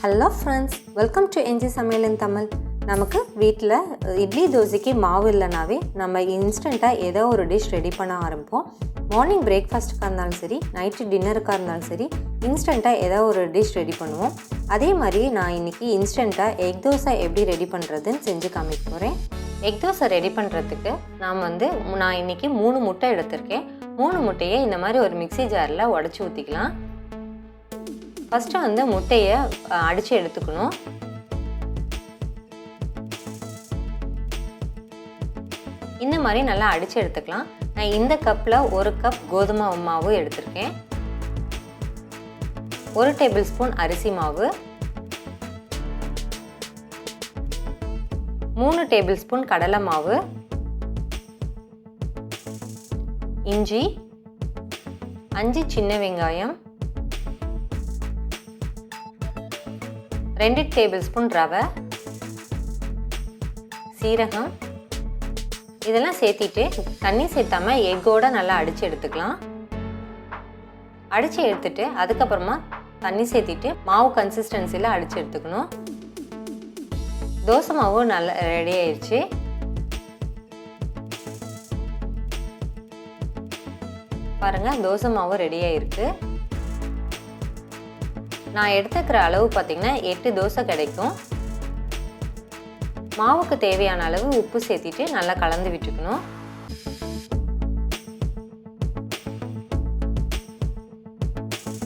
Hello friends, welcome to NG சமையல் in Tamil. நமக்கு வீட்டில் இட்லி தோசைக்கு மாவு இல்லைனாவே நம்ம இன்ஸ்டண்ட்டாக ஏதோ ஒரு டிஷ் ரெடி பண்ண ஆரம்பிப்போம். மார்னிங் பிரேக்ஃபாஸ்ட்டுக்காக இருந்தாலும் சரி, நைட்டு டின்னருக்காக இருந்தாலும் சரி, இன்ஸ்டண்ட்டாக ஏதோ ஒரு டிஷ் ரெடி பண்ணுவோம். அதே மாதிரி நான் இன்றைக்கி இன்ஸ்டண்ட்டாக எக் தோசை எப்படி ரெடி பண்ணுறதுன்னு செஞ்சு காமிக்க போகிறேன். எக் தோசை ரெடி பண்ணுறதுக்கு நான் இன்றைக்கி 3 முட்டை எடுத்திருக்கேன். 3 முட்டையை இந்த மாதிரி ஒரு மிக்ஸி ஜாரில் உடச்சி ஊற்றிக்கலாம். ஃபஸ்ட்டு முட்டையை அடித்து எடுத்துக்கணும். இந்த மாதிரி நல்லா அடித்து எடுத்துக்கலாம். நான் இந்த கப்பில் 1 கப் கோதுமை மாவு எடுத்திருக்கேன். 1 டேபிள் ஸ்பூன் அரிசி மாவு, 3 டேபிள் ஸ்பூன் கடலை மாவு, இஞ்சி, 5 சின்ன வெங்காயம், 2 டேபிள் ஸ்பூன் ரவை, சீரகம், இதெல்லாம் சேர்த்திட்டு தண்ணி சேர்த்தாம எக்கோட நல்லா அடித்து எடுத்துக்கலாம். அடித்து எடுத்துட்டு அதுக்கப்புறமா தண்ணி சேர்த்திட்டு மாவு கன்சிஸ்டன்சியில் அடித்து எடுத்துக்கணும். தோசை மாவு நல்லா ரெடி ஆயிடுச்சு. பாருங்கள், தோசை மாவு ரெடி ஆயிருக்கு. நான் எடுத்துக்கிற அளவு பார்த்திங்கன்னா 8 தோசை கிடைக்கும். மாவுக்கு தேவையான அளவு உப்பு சேர்த்திட்டு நல்லா கலந்து விட்டுக்கணும்.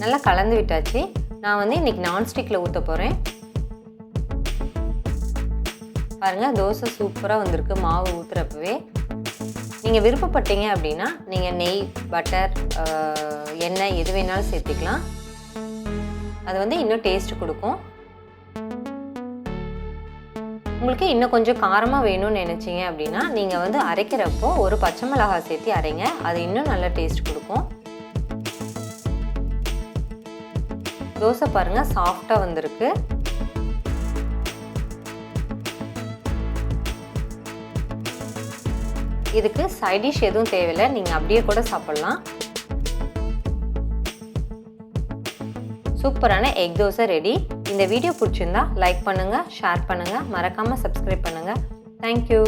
நல்லா கலந்து விட்டாச்சு. நான் இன்னைக்கு நான்ஸ்டிக்கில் ஊற்ற போகிறேன். பாருங்கள், தோசை சூப்பராக வந்திருக்கு மாவு ஊற்றுறப்பவே. நீங்கள் விருப்பப்பட்டீங்க அப்படின்னா நீங்கள் நெய், பட்டர், எண்ணெய் எது வேணாலும் சேர்த்துக்கலாம். அது இன்னும் டேஸ்ட் கொடுக்கும். உங்களுக்கு இன்னும் கொஞ்சம் காரமாக வேணும்னு நினச்சிங்க அப்படின்னா நீங்கள் அரைக்கிறப்போ ஒரு பச்சை மிளகாய் சேர்த்து அரைங்க. அது இன்னும் நல்ல டேஸ்ட் கொடுக்கும். தோசை பாருங்கள், சாஃப்டாக வந்திருக்கு. இதுக்கு சைட் டிஷ் எதுவும் தேவையில்லை, நீங்கள் அப்படியே கூட சாப்பிட்லாம். சூப்பரான எக் தோசை ரெடி. இந்த வீடியோ பிடிச்சிருந்தா லைக் பண்ணுங்கள், ஷேர் பண்ணுங்கள், மறக்காமல் சப்ஸ்கிரைப் பண்ணுங்கள். தேங்க்யூ.